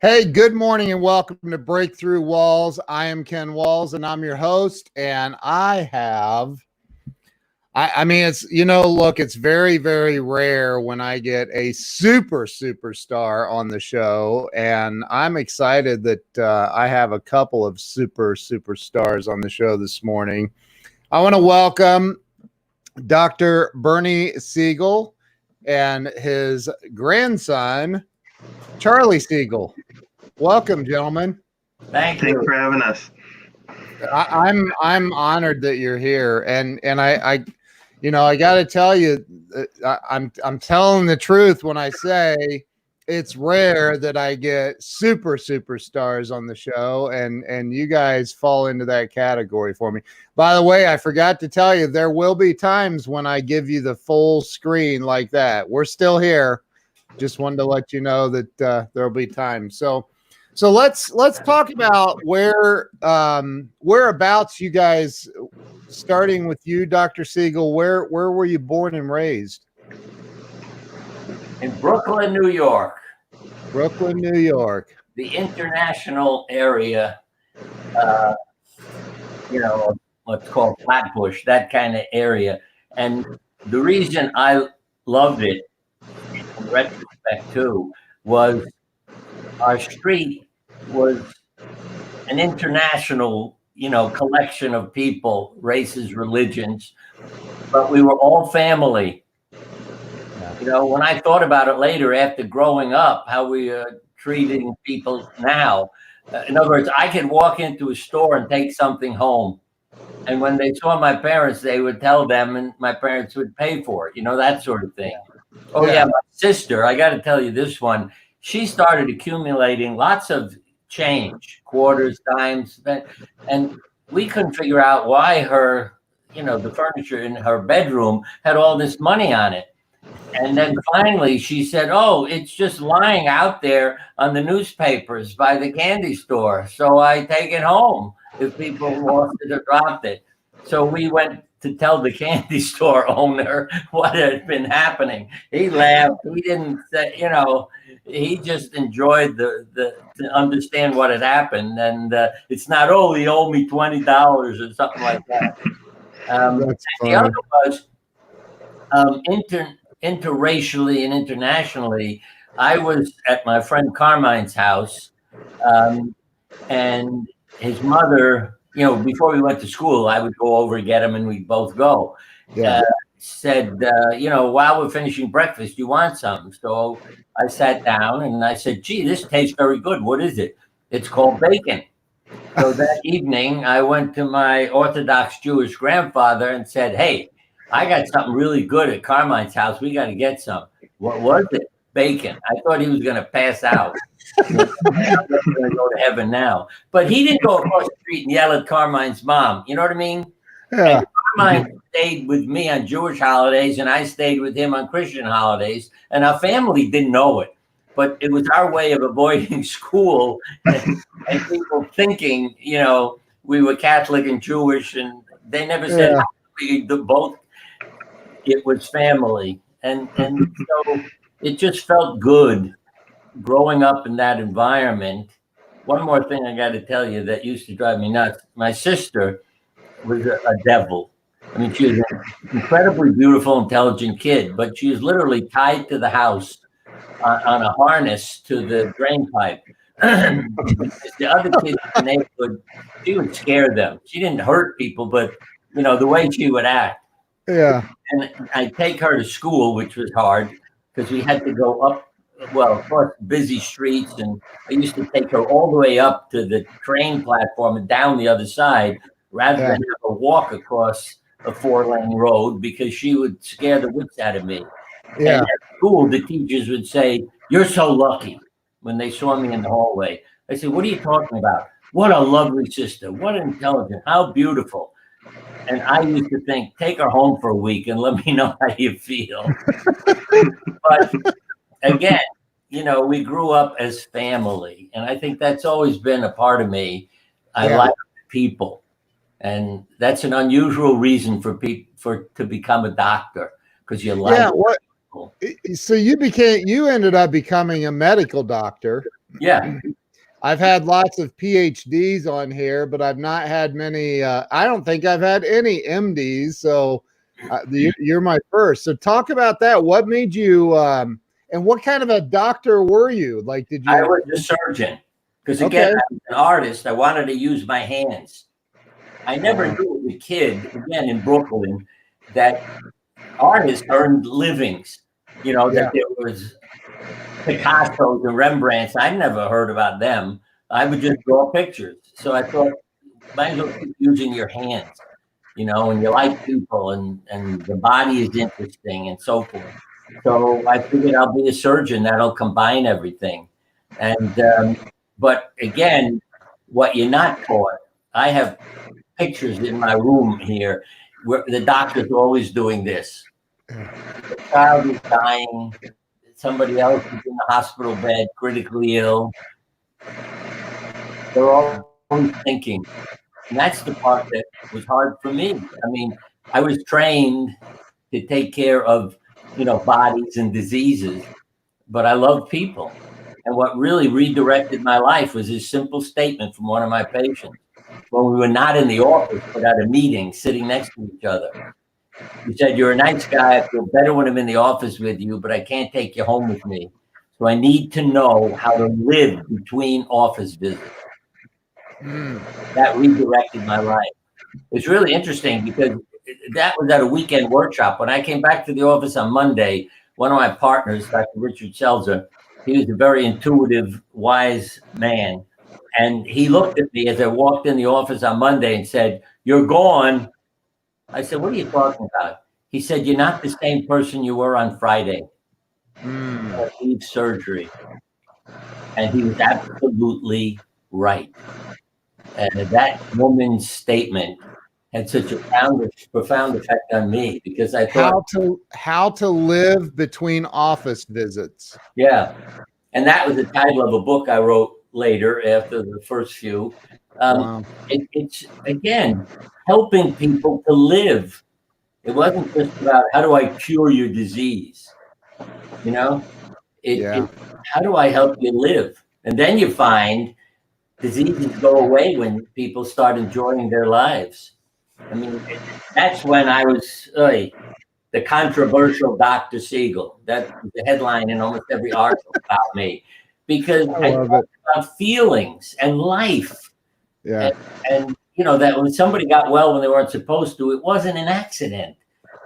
Hey, good morning and welcome to Breakthrough Walls. I am Ken Walls and I'm your host. And I mean, look, it's very, very rare when I get a superstar on the show. And I'm excited that I have a couple of superstars on the show this morning. I want to welcome Dr. Bernie Siegel and his grandson, Charlie Siegel. Welcome, gentlemen. Thank you for having us. I'm honored that you're here, and I got to tell you, I'm telling the truth when I say it's rare that I get superstars on the show, and you guys fall into that category for me. By the way, I forgot to tell you, there will be times when I give you the full screen like that. We're still here. Just wanted to let you know that there'll be time. So let's talk about whereabouts you guys, starting with you, Dr. Siegel. Where were you born and raised? In Brooklyn, New York. Brooklyn, New York. The international area, what's called Flatbush, that kind of area. And the reason I loved it, in retrospect too, was our street was an international, collection of people, races, religions, but we were all family. When I thought about it later after growing up, how we are treating people now, in other words, I could walk into a store and take something home. And when they saw my parents, they would tell them and my parents would pay for it, that sort of thing. Oh, yeah, my sister, I got to tell you this one. She started accumulating lots of change, quarters, dimes, and we couldn't figure out why her, the furniture in her bedroom had all this money on it. And then finally she said, oh, it's just lying out there on the newspapers by the candy store. So I take it home if people lost it or dropped it. So we went to tell the candy store owner what had been happening. He laughed. He didn't say, he just enjoyed to understand what had happened. And it's not, oh, he owed me $20 or something like that. The other was interracially and internationally. I was at my friend Carmine's house, and his mother, before we went to school, I would go over and get him and we'd both go. Said, while we're finishing breakfast, you want something? So I sat down and I said, gee, this tastes very good. What is it? It's called bacon. So that evening, I went to my Orthodox Jewish grandfather and said, hey, I got something really good at Carmine's house. We got to get some. What was it? Bacon. I thought he was going to pass out. I'm going to go to heaven now. But he didn't go across the street and yell at Carmine's mom. You know what I mean? Yeah. And Carmine stayed with me on Jewish holidays, and I stayed with him on Christian holidays. And our family didn't know it. But it was our way of avoiding school and people thinking, we were Catholic and Jewish. And they never said both. It was family. And so it just felt good growing up in that environment. One more thing I got to tell you that used to drive me nuts. My sister was a devil. I mean, she was an incredibly beautiful, intelligent kid, but she was literally tied to the house on a harness to the drain pipe. The other kids in the neighborhood, she would scare them. She didn't hurt people, but, the way she would act. Yeah. And I'd take her to school, which was hard because we had to go up, of course, busy streets. And I used to take her all the way up to the train platform and down the other side rather than have her walk across a 4-lane road because she would scare the wits out of me. Yeah. And at school, the teachers would say, you're so lucky when they saw me in the hallway. I said, what are you talking about? What a lovely sister. What intelligent. How beautiful. And I used to think, take her home for a week and let me know how you feel. But again, we grew up as family. And I think that's always been a part of me. I like people. And that's an unusual reason to become a doctor because you like people. So you ended up becoming a medical doctor. Yeah. I've had lots of PhDs on here, but I've not had many. I don't think I've had any MDs. So you're my first. So talk about that. What made you, and what kind of a doctor were you? Like, did I you? was a surgeon because, again, Okay. I was an artist. I wanted to use my hands. I never Wow. knew as a kid, again, in Brooklyn, that artists earned livings. You know, Yeah. that there was Picasso's and Rembrandts. I never heard about them. I would just draw pictures. So I thought, might as well keep using your hands, you know, and you like people, and the body is interesting and so forth. So I figured I'll be a surgeon that'll combine everything. And, but again, what you're not taught, I have pictures in my room here where the doctor's always doing this. The child is dying. Somebody else is in the hospital bed, critically ill. They're always thinking. And that's the part that was hard for me. I mean, I was trained to take care of, you know, bodies and diseases, but I love people. And what really redirected my life was this simple statement from one of my patients when we were not in the office, but at a meeting sitting next to each other. He said, "You're a nice guy. I feel better when I'm in the office with you, but I can't take you home with me. So I need to know how to live between office visits." That redirected my life. It's really interesting because that was at a weekend workshop. When I came back to the office on Monday, one of my partners, Dr. Richard Selzer, he was a very intuitive, wise man. And he looked at me as I walked in the office on Monday and said, "You're gone." I said, "What are you talking about?" He said, "You're not the same person you were on Friday. Need surgery." And he was absolutely right. And that woman's statement had such a profound effect on me because I thought, How to live between office visits. yeah. And that was the title of a book I wrote later after the first few. Wow. It's, again, helping people to live. It wasn't just about how do I cure your disease, you know? Yeah. How do I help you live? And then you find diseases go away when people start enjoying their lives. I mean, that's when I was the controversial Dr. Siegel. That was the headline in almost every article about me because I I love it. talked about feelings and life. Yeah. And, you know, that when somebody got well when they weren't supposed to, it wasn't an accident.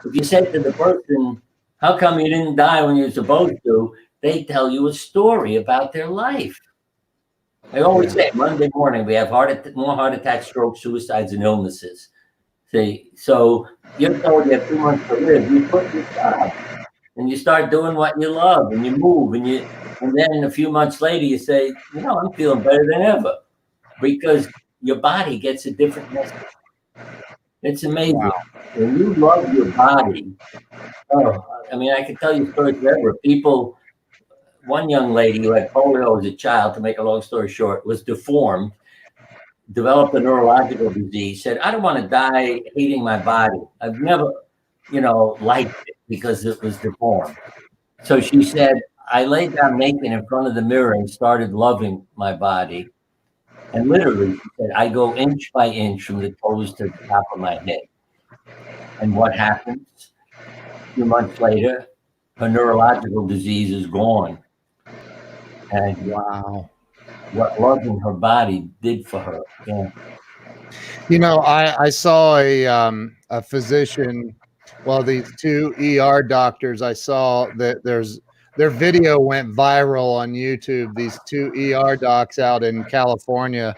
If you said to the person, "How come you didn't die when you were supposed to?" They tell you a story about their life. I always say Monday morning we have more heart attacks, strokes, suicides, and illnesses. See, so you're told you have 2 months to live. You quit your job and you start doing what you love, and you move, and then a few months later you say, "You know, I'm feeling better than ever," because your body gets a different message. It's amazing when you love your body. Oh, I mean, I could tell you stories forever. People, one young lady who had polio as a child, to make a long story short, was deformed, developed a neurological disease, said, "I don't want to die hating my body. I've never, you know, liked it because it was deformed." So she said, "I laid down naked in front of the mirror and started loving my body. And literally," she said, "I go inch by inch from the toes to the top of my head." And what happens? A few months later, her neurological disease is gone. And Wow. what loving her body did for her. Yeah. You know, I saw a physician, well, these two ER doctors. I saw that their video went viral on YouTube. These two ER docs out in California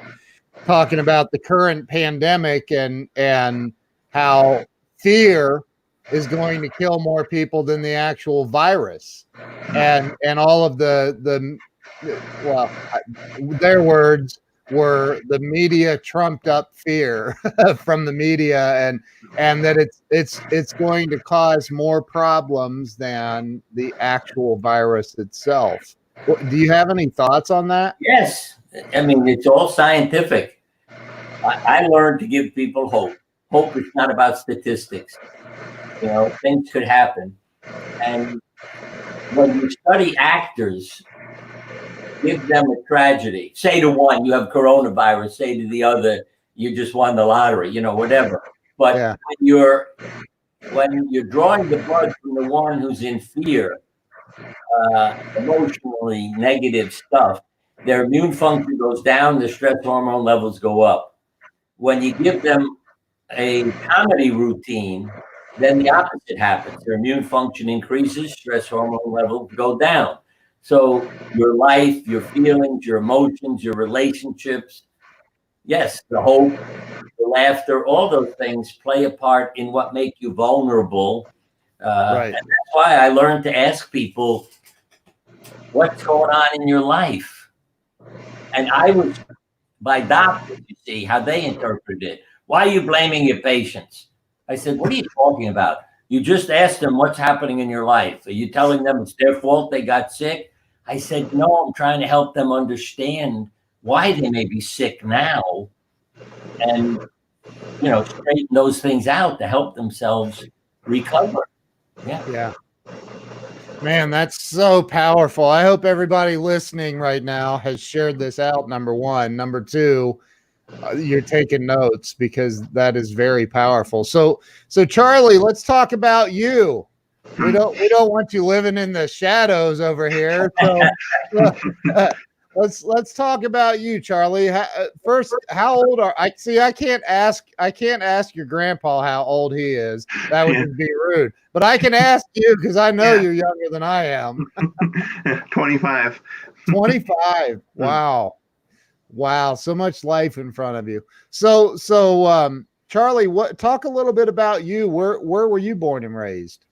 talking about the current pandemic and how fear is going to kill more people than the actual virus, and all of the well, their words were the media trumped up fear from the media, and that it's going to cause more problems than the actual virus itself. Do you have any thoughts on that? Yes. I mean, it's all scientific. I learned to give people hope. Hope is not about statistics. You know, things could happen. And when you study actors, give them a tragedy. Say to one, you have coronavirus. Say to the other, you just won the lottery. You know, whatever. But Yeah. when you're drawing the blood from the one who's in fear, emotionally negative stuff, their immune function goes down, the stress hormone levels go up. When you give them a comedy routine, then the opposite happens. Their immune function increases, stress hormone levels go down. So your life, your feelings, your emotions, your relationships, yes, the hope, the laughter, all those things play a part in what make you vulnerable. Right. And that's why I learned to ask people, what's going on in your life? And I was, by doctors, you see, how they interpret it. Why are you blaming your patients? I said, what are you talking about? You just asked them what's happening in your life. Are you telling them it's their fault they got sick? I said, no, I'm trying to help them understand why they may be sick now and, you know, straighten those things out to help themselves recover. Yeah. Yeah. Man, that's so powerful. I hope everybody listening right now has shared this out. Number one. Number two, you're taking notes because that is very powerful. So Charlie, let's talk about you. We don't want you living in the shadows over here. So let's talk about you, Charlie. First, how old are I? See, I can't ask your grandpa how old he is. That would just be rude. But I can ask you because I know you're younger than I am. 25. 25. Wow. Wow, so much life in front of you. So Charlie, talk a little bit about you. Where were you born and raised?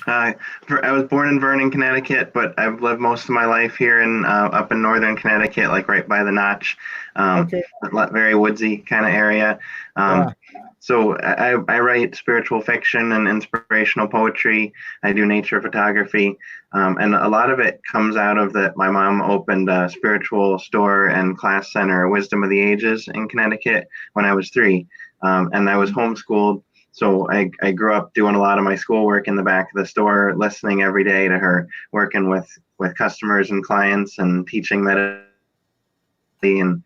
I was born in Vernon, Connecticut, but I've lived most of my life here in up in northern Connecticut, like right by the Notch. Okay. Very woodsy kind of area. Yeah. So I write spiritual fiction and inspirational poetry. I do nature photography, and a lot of it comes out of that. My mom opened a spiritual store and class center, Wisdom of the Ages, in Connecticut when I was 3, and I was homeschooled. So I grew up doing a lot of my schoolwork in the back of the store, listening every day to her, working with customers and clients and teaching that and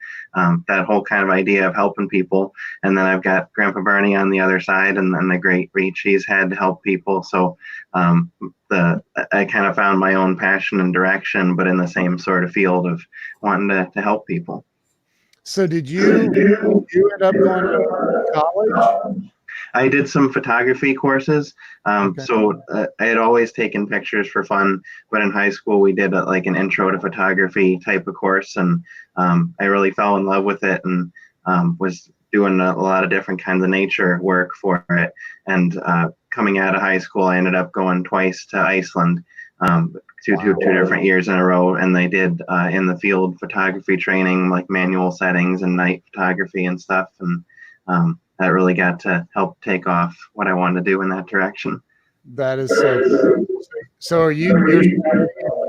that whole kind of idea of helping people. And then I've got Grandpa Bernie on the other side and the great reach he's had to help people. So I kind of found my own passion and direction, but in the same sort of field of wanting to help people. So did you end up going to college? I did some photography courses. Okay. So I had always taken pictures for fun, but in high school we did like an intro to photography type of course, and I really fell in love with it and was doing a lot of different kinds of nature work for it. And coming out of high school, I ended up going twice to Iceland, two different years in a row, and they did in the field photography training, like manual settings and night photography and stuff, and that really got to help take off what I wanted to do in that direction. That is so cool. So you're studying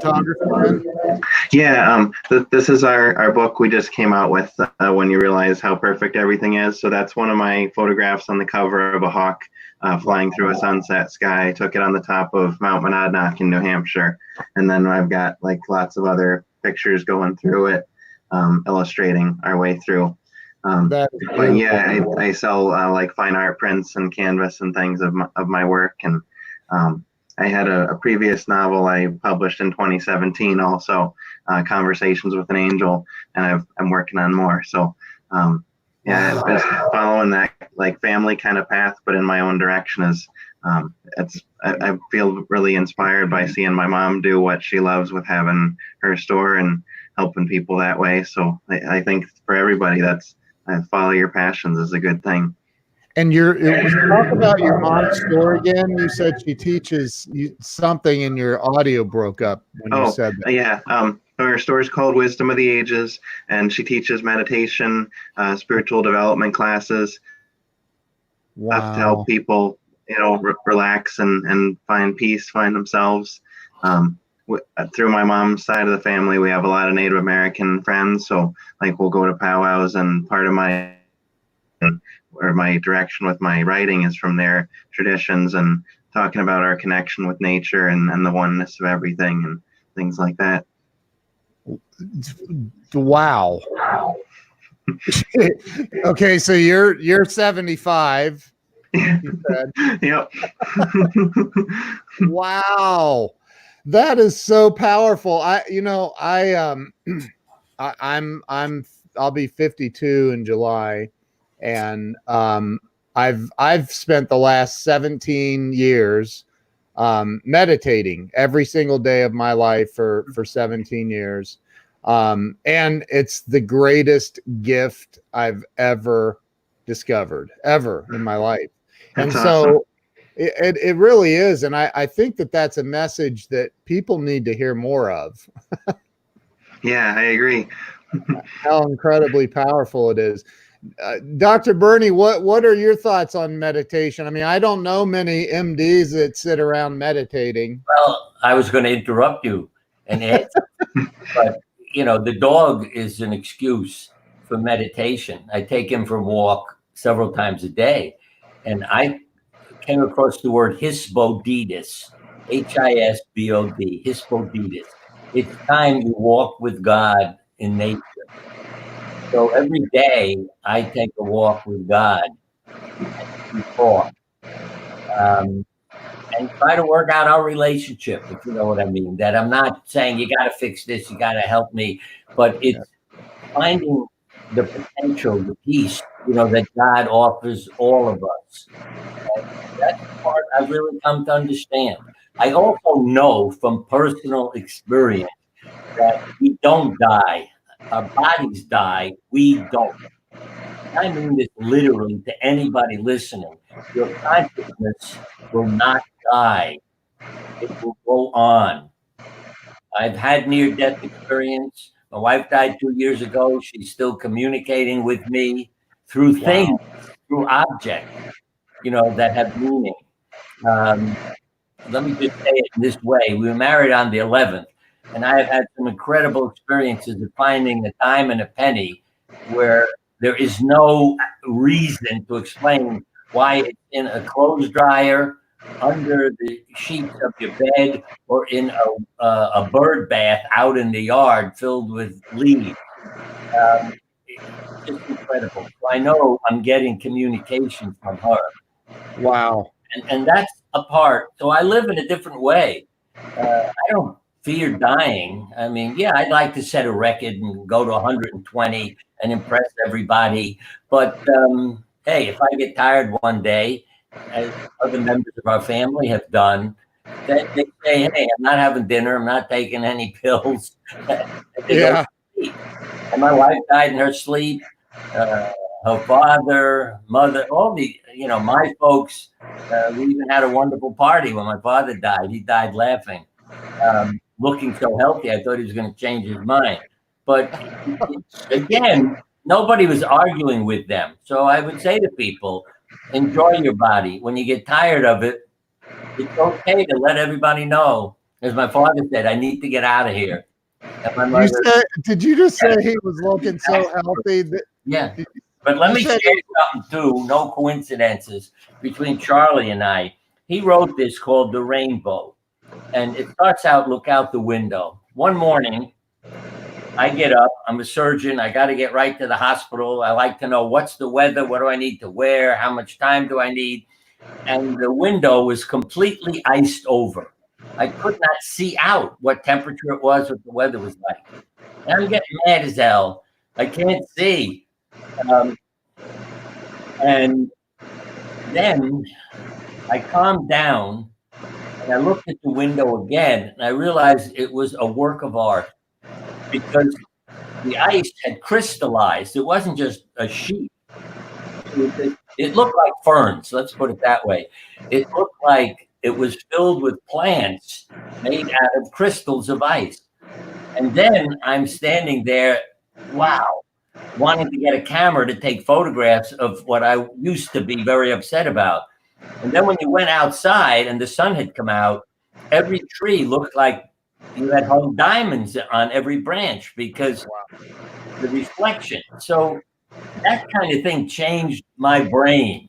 photography then? Yeah, this is our book we just came out with, When You Realize How Perfect Everything Is. So that's one of my photographs on the cover of a hawk flying through a sunset sky. I took it on the top of Mount Monadnock in New Hampshire. And then I've got like lots of other pictures going through it, illustrating our way through. But yeah, I sell like fine art prints and canvas and things of my work. And I had a previous novel I published in 2017 also, Conversations with an Angel, and I'm working on more. So yeah, just following that like family kind of path, but in my own direction is I feel really inspired by seeing my mom do what she loves with having her store and helping people that way. So I think for everybody, that's follow your passions is a good thing. And talk about your mom's store again. You said she teaches you something, and your audio broke up when you said that. Yeah. Her store is called Wisdom of the Ages, and she teaches meditation, spiritual development classes, to help people, relax and find peace, find themselves. Through my mom's side of the family, we have a lot of Native American friends, so like we'll go to powwows, and part of my direction with my writing is from their traditions and talking about our connection with nature and the oneness of everything and things like that. Wow. Okay, so you're 75. You said. Yep. Wow. That is so powerful. I'll be 52 in July, and I've spent the last 17 years meditating every single day of my life for 17 years. And it's the greatest gift I've ever discovered ever in my life. That's And awesome. so it really is. And I think that that's a message that people need to hear more of. Yeah, I agree. How incredibly powerful it is. Dr. Bernie, what are your thoughts on meditation? I mean, I don't know many MDs that sit around meditating. Well, I was going to interrupt you and add, but the dog is an excuse for meditation. I take him for a walk several times a day, and I came across the word hispoditis, Hisbod, hispoditis. It's time you walk with God in nature. So every day I take a walk with God and talk, and try to work out our relationship, if you know what I mean. That I'm not saying you got to fix this, you got to help me, but it's finding the potential, the peace, that God offers all of us. And that's the part I've really come to understand. I also know from personal experience that we don't die. Our bodies die, we don't. I mean this literally to anybody listening. Your consciousness will not die. It will go on. I've had near-death experience. My wife died 2 years ago. She's still communicating with me through things, through objects, that have meaning. Let me just say it in this way. We were married on the 11th, and I have had some incredible experiences of finding a dime and a penny where there is no reason to explain why it's in a clothes dryer, under the sheets of your bed, or in a bird bath out in the yard filled with leaves. It's just incredible. So I know I'm getting communication from her. Wow. And that's a part. So I live in a different way. I don't fear dying. I mean, yeah, I'd like to set a record and go to 120 and impress everybody. But hey, if I get tired one day, as other members of our family have done, they say, hey, I'm not having dinner. I'm not taking any pills. Yeah. And my wife died in her sleep. Her father, mother, all the, my folks, we even had a wonderful party when my father died. He died laughing, looking so healthy. I thought he was going to change his mind. But again, nobody was arguing with them. So I would say to people, enjoy your body. When you get tired of it, it's okay to let everybody know. As my father said, I need to get out of here. And my mother, did you just say he was looking so healthy? Yeah. But let me share something too, no coincidences, between Charlie and I. He wrote this called The Rainbow. And it starts out, look out the window. One morning, I get up. I'm a surgeon. I got to get right to the hospital. I like to know what's the weather, what do I need to wear, how much time do I need? And the window was completely iced over. I could not see out what temperature it was, what the weather was like. And I'm getting mad as hell. I can't see. And then I calmed down and I looked at the window again and I realized it was a work of art because the ice had crystallized. It wasn't just a sheet. It looked like ferns, let's put it that way. It looked like it was filled with plants made out of crystals of ice. And then I'm standing there, wow, wanting to get a camera to take photographs of what I used to be very upset about. And then when you went outside and the sun had come out, every tree looked like you had hung diamonds on every branch because the reflection. So that kind of thing changed my brain,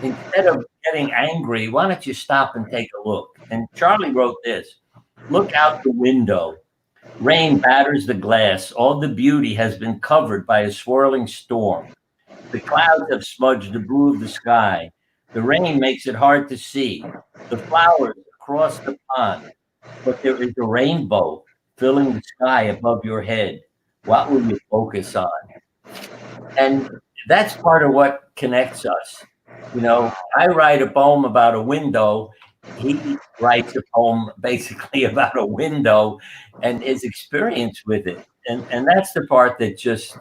Instead of getting angry, why don't you stop and take a look? And Charlie wrote this, look out the window. Rain batters the glass. All the beauty has been covered by a swirling storm. The clouds have smudged the blue of the sky. The rain makes it hard to see. The flowers across the pond. But there is a rainbow filling the sky above your head. What will you focus on? And that's part of what connects us. You know, I write a poem about a window. He writes a poem basically about a window and his experience with it. And that's the part that just,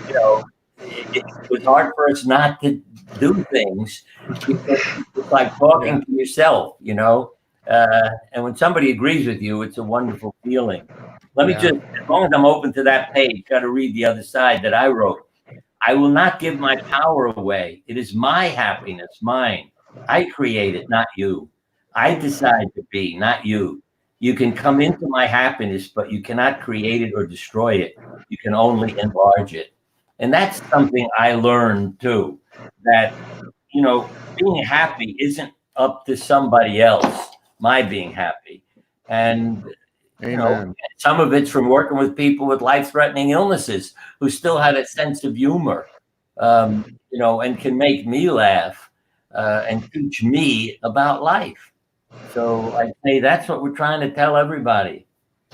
you know, it was hard for us not to do things because it's like talking to yourself, you know. And when somebody agrees with you, it's a wonderful feeling. Let me Yeah. just, as long as I'm open to that page, got to read the other side that I wrote. I will not give my power away. It is my happiness, mine. I create it, not you. I decide to be, not you. You can come into my happiness, but you cannot create it or destroy it. You can only enlarge it. And that's something I learned too, that, you know, being happy isn't up to somebody else, my being happy. And, you know, Amen. some of it's from working with people with life-threatening illnesses who still have a sense of humor, you know, and can make me laugh and teach me about life. So I say that's what we're trying to tell everybody,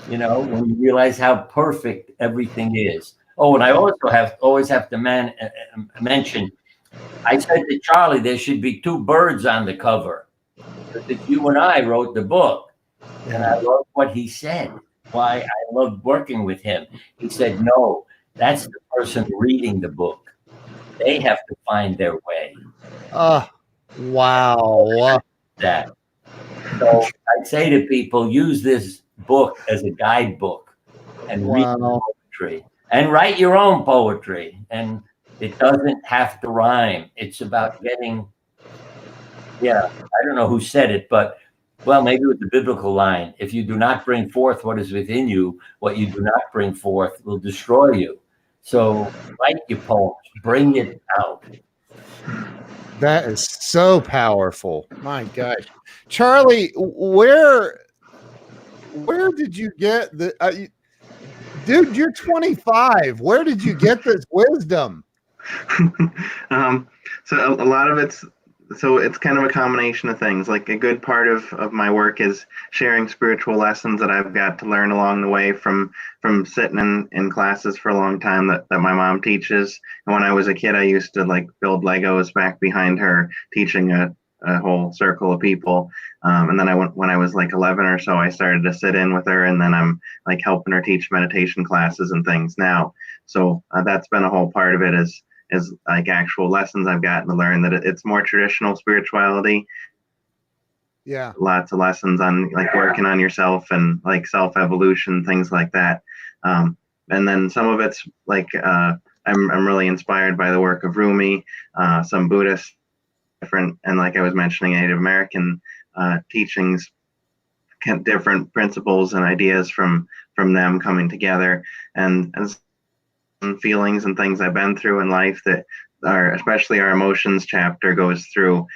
you know, when you realize how perfect everything is. Oh, and I also always have to mention, I said to Charlie, there should be two birds on the cover because it's you and I wrote the book. And I love what he said, why I loved working with him. He said, no, that's the person reading the book. They have to find their way. Wow. That. So I'd say to people, use this book as a guidebook and read Wow. poetry and write your own poetry. And it doesn't have to rhyme. It's about getting, yeah, I don't know who said it, but well, maybe with the biblical line, if you do not bring forth what is within you, what you do not bring forth will destroy you. So write your poems, bring it out. That is so powerful. My gosh. Charlie, where did you get the dude, you're 25. Where did you get this wisdom? So a lot of it's kind of a combination of things. Like a good part of my work is sharing spiritual lessons that I've got to learn along the way from sitting in classes for a long time that my mom teaches. And when I was a kid, I used to like build Legos back behind her, teaching a whole circle of people. And then when I was like 11 or so, I started to sit in with her, and then I'm like helping her teach meditation classes and things now. So that's been a whole part of it is like actual lessons I've gotten to learn that it's more traditional spirituality. Yeah. Lots of lessons on like working on yourself and like self-evolution, things like that. And then some of it's like I'm really inspired by the work of Rumi, some Buddhist, different, and like I was mentioning, Native American teachings, different principles and ideas from them coming together, and feelings and things I've been through in life that are, especially our emotions chapter goes through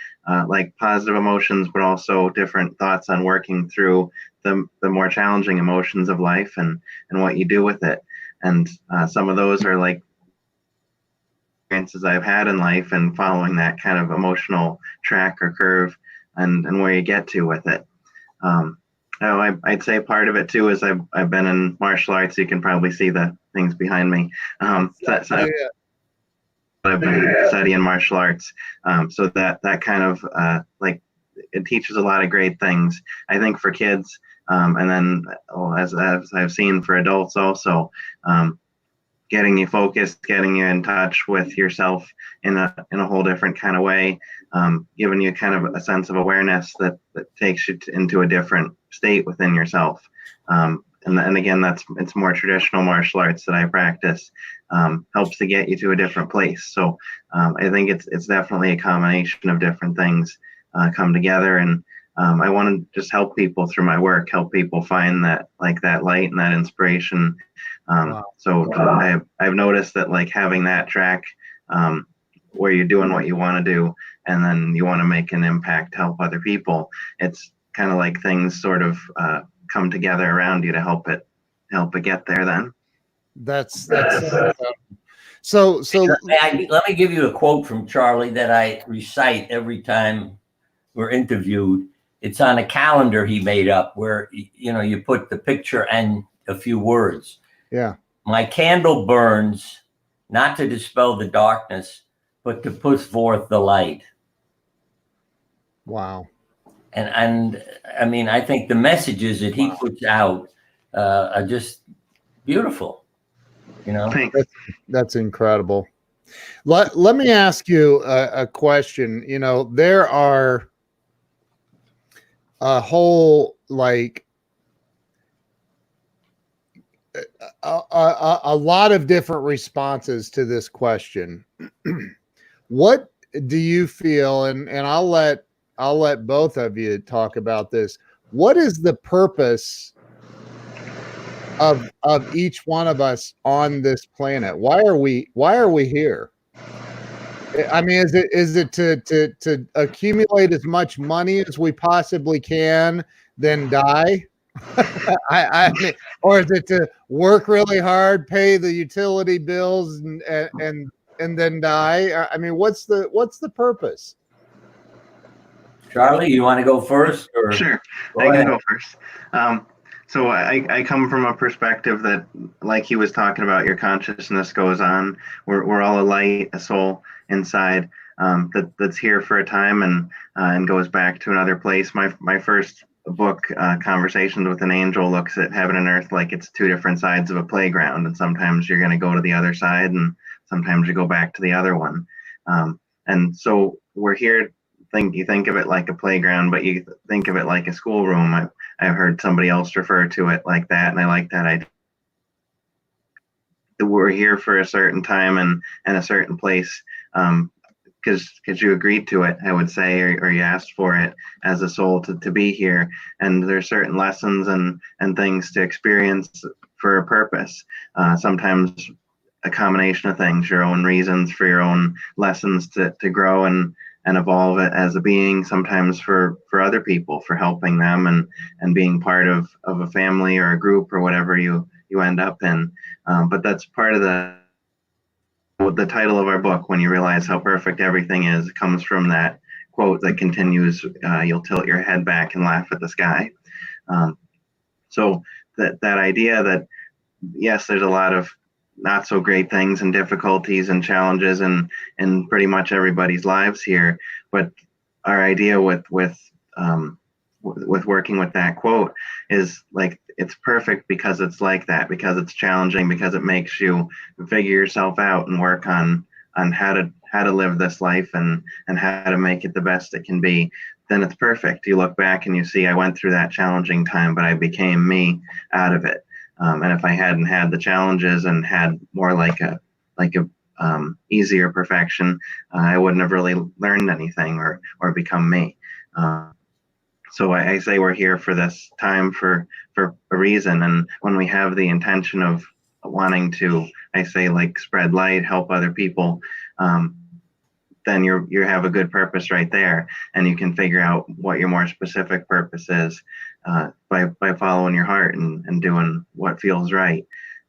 like positive emotions, but also different thoughts on working through the more challenging emotions of life and what you do with it. And some of those are like experiences I've had in life and following that kind of emotional track or curve and where you get to with it. I'd say part of it too is I've been in martial arts. You can probably see the things behind me. So I've been studying martial arts. So that kind of like it teaches a lot of great things, I think, for kids. And then as I've seen for adults also, getting you focused, getting you in touch with yourself in a whole different kind of way, giving you kind of a sense of awareness that takes you into a different state within yourself. And again, it's more traditional martial arts that I practice, helps to get you to a different place. So I think it's definitely a combination of different things come together. And I want to just help people through my work, help people find that light and that inspiration. Wow. So I've noticed that like having that track where you're doing what you want to do and then you want to make an impact, help other people, it's kind of like things sort of come together around you to help it help it get there then. That's so Let me give you a quote from Charlie that I recite every time we're interviewed. It's on a calendar he made up where, you put the picture and a few words. yeah. My candle burns not to dispel the darkness, but to put forth the light. Wow. And I mean, I think the messages that he puts out are just beautiful. Thanks. That's incredible. Let me ask you a question. There are a whole a lot of different responses to this question. What do you feel? And I'll let both of you talk about this. What is the purpose of each one of us on this planet? Why are we here? I mean, is it to accumulate as much money as we possibly can, then die? I mean, or is it to work really hard, pay the utility bills, and then die? I mean, what's the purpose? Charlie, you want to go first? Or Sure, I can go first. So I come from a perspective that, like he was talking about, your consciousness goes on. We're all a light, a soul inside, that's here for a time and goes back to another place. My first book, Conversations with an Angel, looks at heaven and earth like it's two different sides of a playground, and sometimes you're going to go to the other side, and sometimes you go back to the other one. And so we're here. You think of it like a playground, but you think of it like a schoolroom. I've heard somebody else refer to it like that, and I like that idea. We're here for a certain time and a certain place, because you agreed to it, I would say, or you asked for it as a soul to be here. And there's certain lessons and things to experience for a purpose. Sometimes a combination of things, your own reasons for your own lessons to grow and evolve as a being, sometimes for other people, for helping them and being part of a family or a group or whatever you end up in. But that's part of the title of our book, When You Realize How Perfect Everything Is, comes from that quote that continues, you'll tilt your head back and laugh at the sky. So that idea that, yes, there's a lot of not so great things and difficulties and challenges in pretty much everybody's lives here, but our idea with working with that quote is like, it's perfect because it's like that, because it's challenging, because it makes you figure yourself out and work on how to live this life and how to make it the best it can be. Then it's perfect. You look back and you see, I went through that challenging time, but I became me out of it. And if I hadn't had the challenges and had more like a easier perfection, I wouldn't have really learned anything or become me. So I say we're here for this time for a reason. And when we have the intention of wanting to, I say, like, spread light, help other people, then you have a good purpose right there, and you can figure out what your more specific purpose is by following your heart and doing what feels right.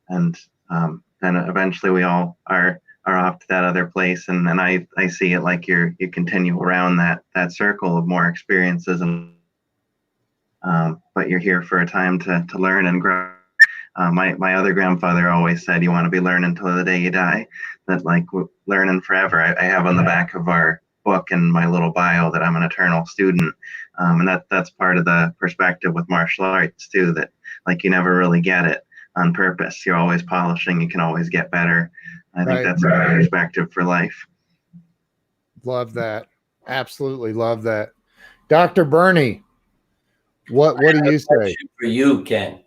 And then eventually we all are off to that other place, and then I see it like you continue around that circle of more experiences, and but you're here for a time to learn and grow. My other grandfather always said, you want to be learning until the day you die. That, like, learning forever. I have on the back of our book and my little bio that I'm an eternal student. And that's part of the perspective with martial arts too, that, like, you never really get it on purpose. You're always polishing. You can always get better. I think that's a good perspective for life. Love that. Absolutely love that. Dr. Bernie, what do you say? For you, Ken.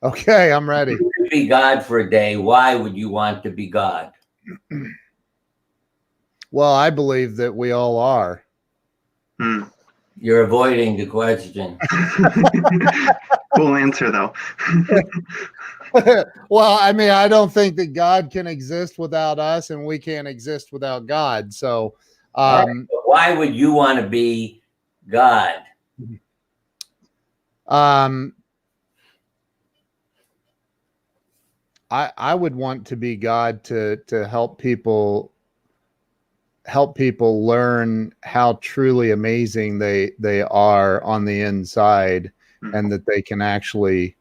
Okay, I'm ready. If you could be God for a day, why would you want to be God? Well, I believe that we all are. You're avoiding the question. Cool answer, though. Well, I mean, I don't think that God can exist without us, and we can't exist without God. So, Right, why would you want to be God? I would want to be God to help people learn how truly amazing they are on the inside, and that they can actually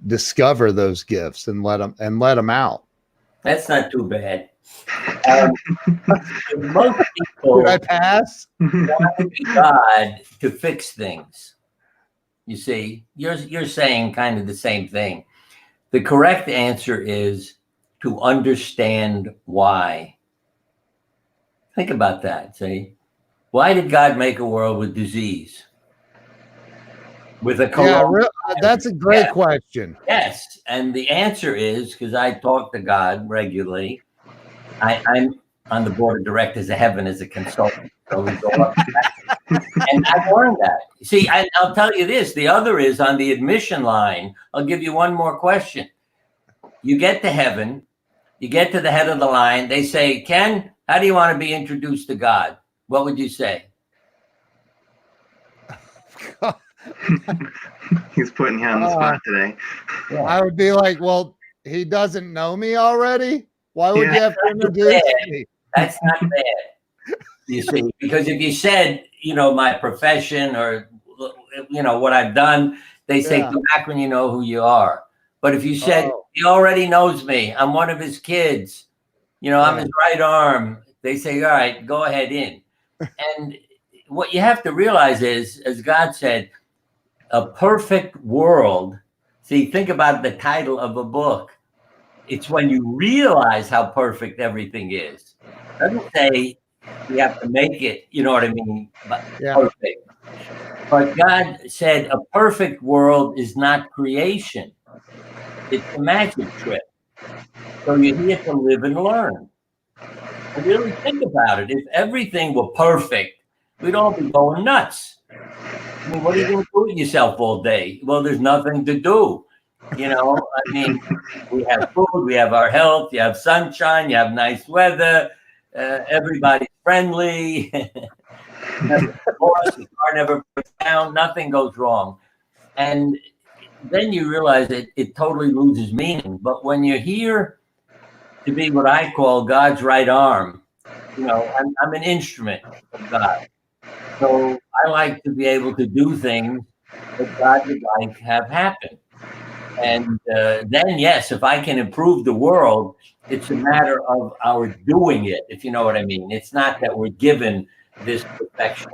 discover those gifts and let them out. That's not too bad. Most people Did I pass? want to be God to fix things. You see, you're saying kind of the same thing. The correct answer is to understand why. Think about that. See, why did God make a world with disease? With a That's a great question. Yes, and the answer is because I talk to God regularly. I'm on the board of directors of heaven as a consultant, so we go up to that. And I've learned that. See, I'll tell you this. The other is on the admission line. I'll give you one more question. You get to heaven, you get to the head of the line. They say, Ken, how do you want to be introduced to God? What would you say? He's putting you on the spot today. Yeah. I would be like, well, he doesn't know me already. Why would you have to introduce me? That's not bad. You see, because if you said, my profession or, what I've done, they say, come back when you know who you are. But if you said, he already knows me, I'm one of his kids, I'm his right arm, they say, all right, go ahead in. And what you have to realize is, as God said, a perfect world. See, think about the title of a book. It's when you realize how perfect everything is. It doesn't say you have to make it, you know what I mean? Perfect. But God said a perfect world is not creation. It's a magic trick. So you're here to live and learn. And really think about it. If everything were perfect, we'd all be going nuts. I mean, what are you going to do with yourself all day? Well, there's nothing to do. We have food, we have our health, you have sunshine, you have nice weather, everybody's friendly. The car never breaks down, nothing goes wrong. And then you realize it totally loses meaning. But when you're here to be what I call God's right arm, I'm an instrument of God. So I like to be able to do things that God would like to have happen. And then, yes, if I can improve the world, it's a matter of our doing it, if you know what I mean. It's not that we're given this perfection.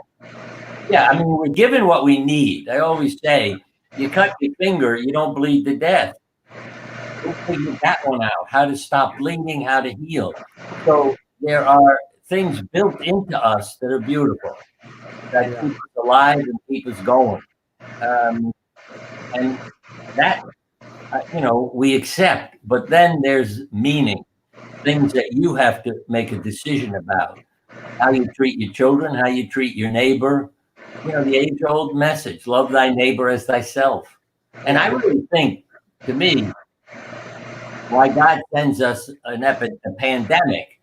Yeah, I mean, we're given what we need. I always say, you cut your finger, you don't bleed to death. We'll figure that one out, how to stop bleeding, how to heal. So there are things built into us that are beautiful, that keep us alive and keep us going. And that, we accept. But then there's meaning, things that you have to make a decision about. How you treat your children, how you treat your neighbor. The age-old message, love thy neighbor as thyself. And I really think, to me, why God sends us a pandemic,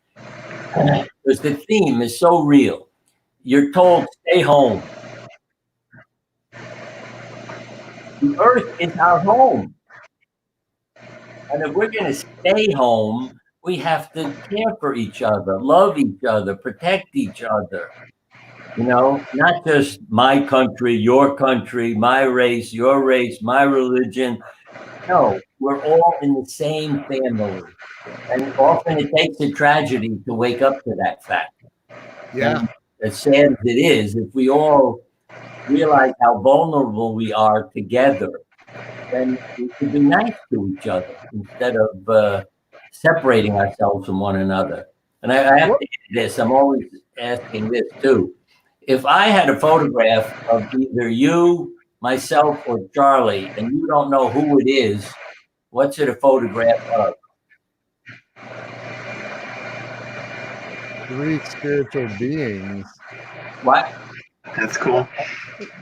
because the theme is so real. You're told, stay home. The earth is our home. And if we're going to stay home, we have to care for each other, love each other, protect each other. Not just my country, my race, your race, my religion. No, we're all in the same family. And often it takes a tragedy to wake up to that fact. Yeah. And as sad as it is, if we all realize how vulnerable we are together, then we should be nice to each other instead of separating ourselves from one another. And I have to add this. I'm always asking this too. If I had a photograph of either you, myself, or Charlie, and you don't know who it is, what's it a photograph of? 3 spiritual beings. What? That's cool.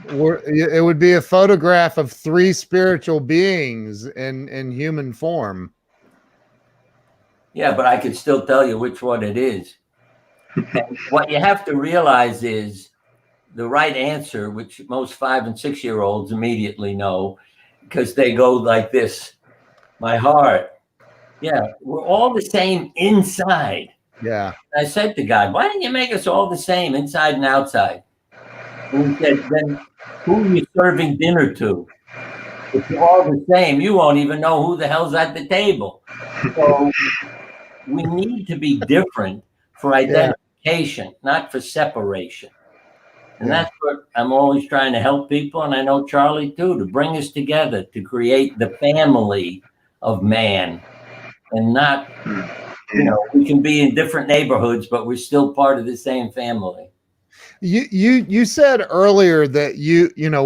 It would be a photograph of 3 spiritual beings in human form. Yeah, but I could still tell you which one it is. What you have to realize is the right answer, which most 5 and 6 year olds immediately know, because they go like this: my heart, Yeah, we're all the same inside. Yeah. I said to God, why didn't you make us all the same inside and outside? And he said, then who are you serving dinner to? If you're all the same, you won't even know who the hell's at the table. So we need to be different for identification, not for separation. And that's what I'm always trying to help people. And I know Charlie too, to bring us together, to create the family of man and not, we can be in different neighborhoods, but we're still part of the same family. You said earlier that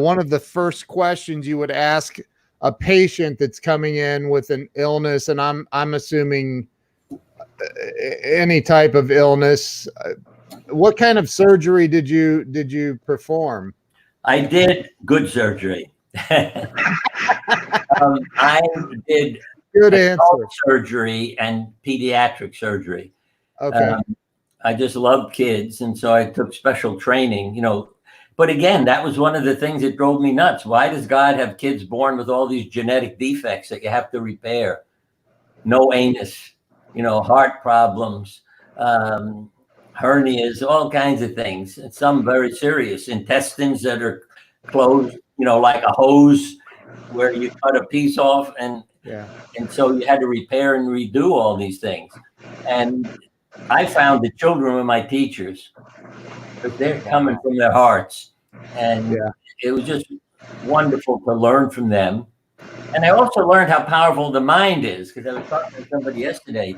one of the first questions you would ask a patient that's coming in with an illness, and I'm assuming any type of illness. What kind of surgery did you perform? I did good surgery. I did good answer. Surgery and pediatric surgery. Okay. I just love kids, and so I took special training. But again, that was one of the things that drove me nuts. Why does God have kids born with all these genetic defects that you have to repair? No anus, heart problems, hernias, all kinds of things, and some very serious intestines that are closed, like a hose where you cut a piece off, and so you had to repair and redo all these things. And I found the children were my teachers, but they're coming from their hearts, and it was just wonderful to learn from them. And I also learned how powerful the mind is, because I was talking to somebody yesterday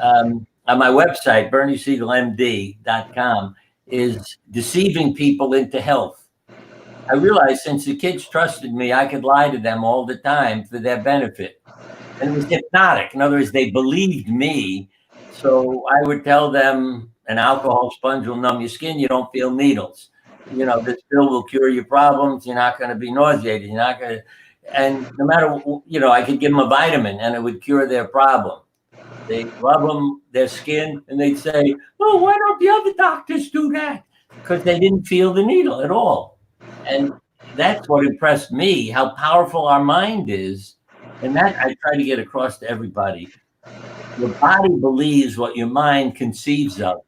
on my website, BernieSiegelMD.com, is deceiving people into health. I realized since the kids trusted me, I could lie to them all the time for their benefit. And it was hypnotic. In other words, they believed me. So I would tell them an alcohol sponge will numb your skin. You don't feel needles. This pill will cure your problems. You're not going to be nauseated. You're not going to. And no matter, I could give them a vitamin and it would cure their problem. They rub their skin, and they'd say, "Oh, why don't the other doctors do that?" Because they didn't feel the needle at all. And that's what impressed me, how powerful our mind is. And that I try to get across to everybody. Your body believes what your mind conceives of.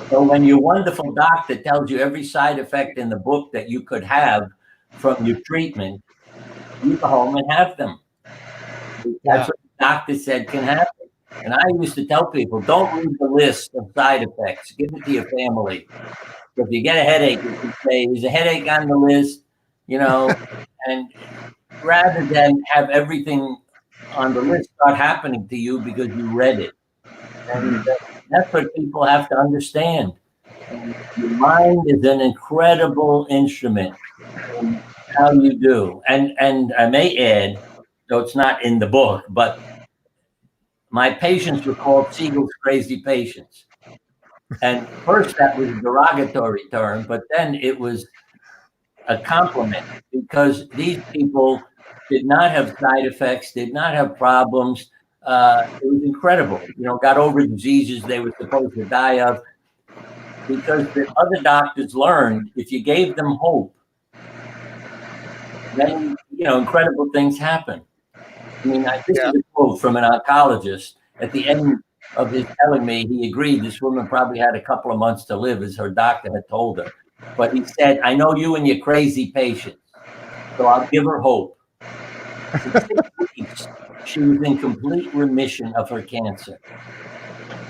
So when your wonderful doctor tells you every side effect in the book that you could have from your treatment, you go home and have them. That's what the doctor said can happen. And I used to tell people, don't read the list of side effects. Give it to your family. If you get a headache, you can say, there's a headache on the list, and rather than have everything on the list start happening to you because you read it. And that's what people have to understand. And your mind is an incredible instrument in how you do. And I may add, though it's not in the book, but my patients were called Siegel's crazy patients. And first that was a derogatory term, but then it was a compliment, because these people did not have side effects, did not have problems. It was incredible, got over diseases they were supposed to die of, because the other doctors learned if you gave them hope, then, incredible things happen. I mean, this is a quote from an oncologist at the end of his telling me he agreed this woman probably had a couple of months to live, as her doctor had told her. But he said, I know you and your crazy patients, so I'll give her hope. For 6 weeks, she was in complete remission of her cancer.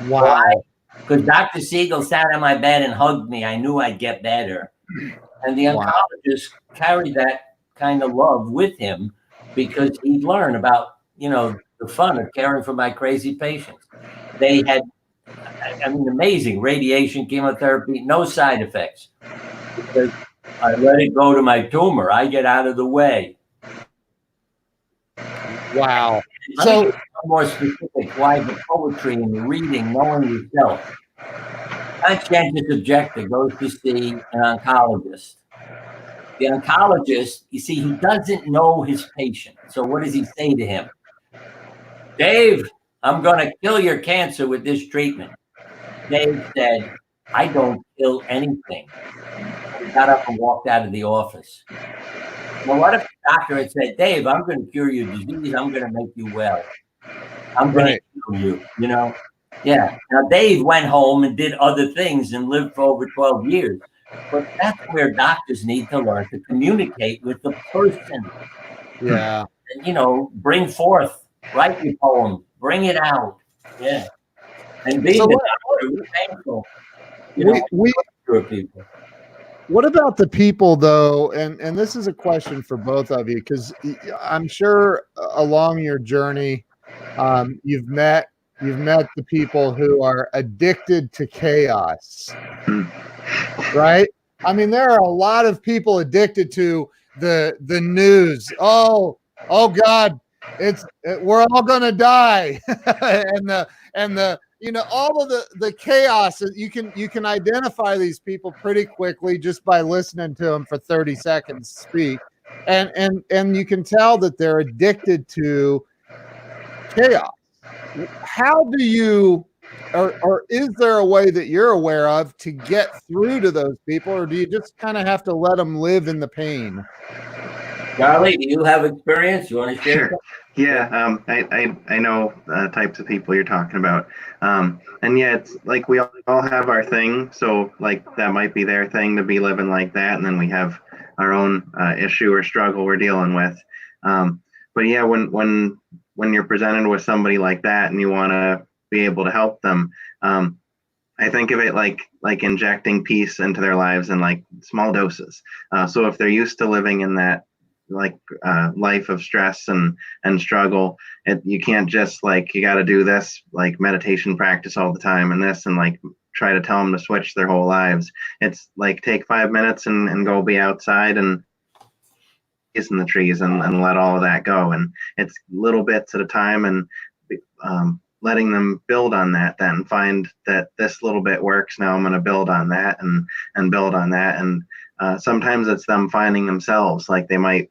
Wow. Why? Because Dr. Siegel sat on my bed and hugged me. I knew I'd get better. And the oncologist carried that kind of love with him, because he'd learn about, the fun of caring for my crazy patients. They had, amazing radiation, chemotherapy, no side effects, because I let it go to my tumor. I get out of the way. Wow. So more specific, why the poetry and the reading, knowing yourself. Conscientious objector goes to see an oncologist. The oncologist, you see, he doesn't know his patient. So what does he say to him? Dave, I'm going to kill your cancer with this treatment. Dave said, I don't kill anything. He got up and walked out of the office. Well, what if the doctor had said, Dave, I'm going to cure your disease. I'm going to make you well. I'm going Right. to heal you, you know? Yeah. Now, Dave went home and did other things and lived for over 12 years. But that's where doctors need to learn to communicate with the person Yeah. and, you know, bring forth, write your poem, bring it out. Yeah. And being So a doctor is painful, you know, we for people. what about the people though? And this is a question for both of you, because I'm sure along your journey, you've met the people who are addicted to chaos, right? I mean, there are a lot of people addicted to the news. Oh God, we're all gonna die, and the all of the chaos. You can identify these people pretty quickly just by listening to them for 30 seconds speak, and you can tell that they're addicted to chaos. How do you, or is there a way that you're aware of to get through to those people, or do you just kind of have to let them live in the pain? Charlie, do you have experience? You want to share? Sure. Yeah, I know types of people you're talking about, and yeah, it's like we all have our thing. So like that might be their thing to be living like that, and then we have our own issue or struggle we're dealing with. But yeah, when you're presented with somebody like that and you want to be able to help them, I think of it like injecting peace into their lives in like small doses. So if they're used to living in that like life of stress and struggle, you can't just like you got to do this like meditation practice all the time and this and like try to tell them to switch their whole lives. It's like take 5 minutes and go be outside and in the trees and let all of that go, and it's little bits at a time, and letting them build on that, then find that this little bit works. Now I'm going to build on that and build on that. And sometimes it's them finding themselves, like they might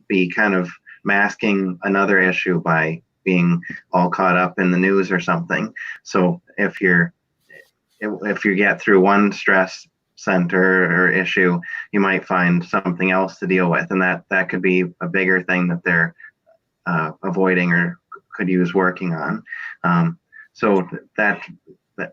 be kind of masking another issue by being all caught up in the news or something. So if you get through one stress center or issue, you might find something else to deal with, and that could be a bigger thing that they're avoiding or could use working on. So that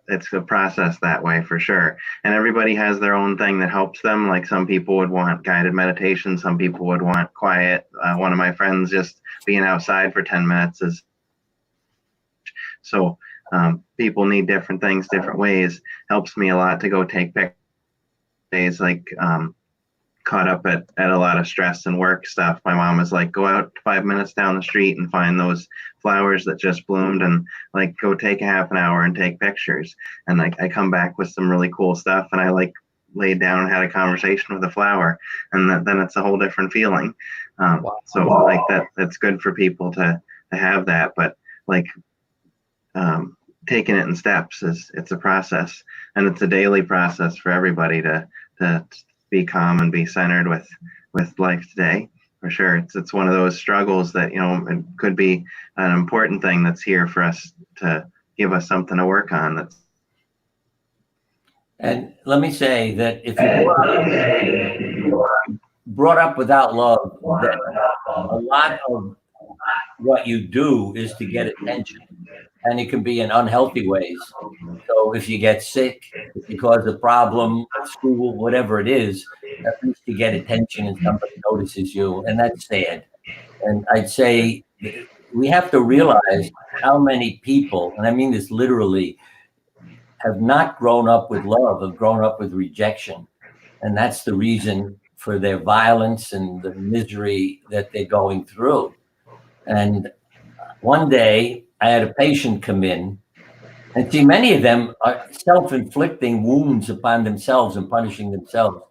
it's a process that way for sure. And everybody has their own thing that helps them. Like some people would want guided meditation, some people would want quiet. One of my friends, just being outside for 10 minutes is so. People need different things, different ways. Helps me a lot to go take pictures. Days like caught up at a lot of stress and work stuff. My mom was like, go out 5 minutes down the street and find those flowers that just bloomed and like go take a half an hour and take pictures. And like I come back with some really cool stuff, and I like laid down and had a conversation with a flower, and then it's a whole different feeling. So like that's good for people to have that, but like taking it in steps it's a process, and it's a daily process for everybody to be calm and be centered with life today, for sure. It's one of those struggles that, you know, it could be an important thing that's here for us to give us something to work on. And let me say that if you brought up without love, that a lot of what you do is to get attention, and it can be in unhealthy ways. So if you get sick, if you cause a problem at school, whatever it is, at least you get attention and somebody notices you, and that's sad. And I'd say we have to realize how many people, and I mean this literally, have not grown up with love, have grown up with rejection. And that's the reason for their violence and the misery that they're going through. And one day I had a patient come in, and see, many of them are self-inflicting wounds upon themselves and punishing themselves.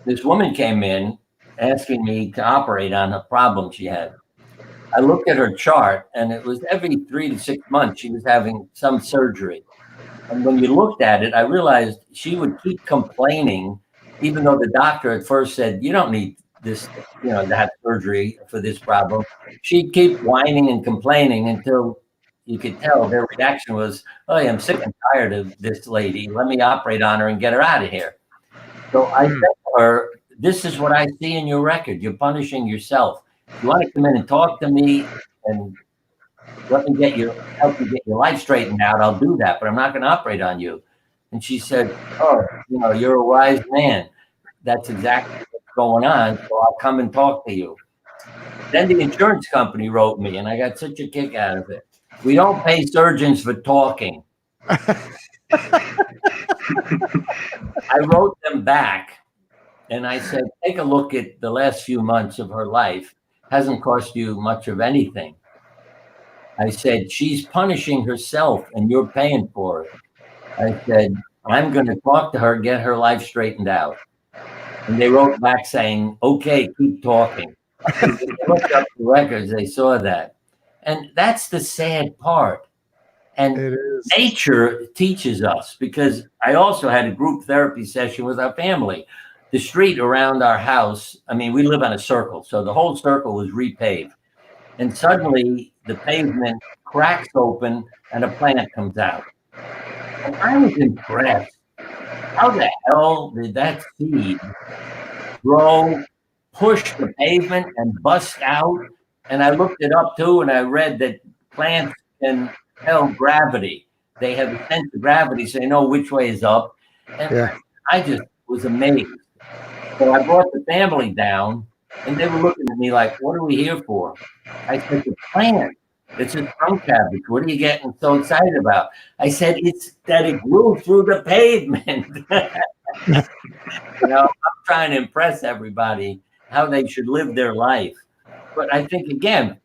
This woman came in asking me to operate on a problem she had. I looked at her chart, and it was every 3 to 6 months she was having some surgery. And when you looked at it, I realized she would keep complaining, even though the doctor at first said, you don't need this, you know, to have surgery for this problem. She'd keep whining and complaining until you could tell their reaction was, oh, I'm sick and tired of this lady. Let me operate on her and get her out of here. So I said to her, this is what I see in your record. You're punishing yourself. You want to come in and talk to me and Let me help you get your life straightened out. I'll do that, but I'm not going to operate on you. And she said, oh, you're a wise man. That's exactly what's going on. So I'll come and talk to you. Then the insurance company wrote me, and I got such a kick out of it. We don't pay surgeons for talking. I wrote them back, and I said, take a look at the last few months of her life. Hasn't cost you much of anything. I said, she's punishing herself, and you're paying for it. I said, I'm going to talk to her, get her life straightened out. And they wrote back saying, okay, keep talking. When they looked up the records, they saw that. And that's the sad part. And nature teaches us, because I also had a group therapy session with our family. The street around our house, I mean, we live on a circle, so the whole circle was repaved. And suddenly the pavement cracks open and a plant comes out. And I was impressed. How the hell did that seed grow, push the pavement, and bust out? And I looked it up too, and I read that plants can tell gravity. They have a sense of gravity, so they know which way is up. And I just was amazed. So I brought the family down, and they were looking at me like, what are we here for? I said, the plant. It's a trunk cabbage. What are you getting so excited about? I said, it's that it grew through the pavement. I'm trying to impress everybody how they should live their life. But I think, again,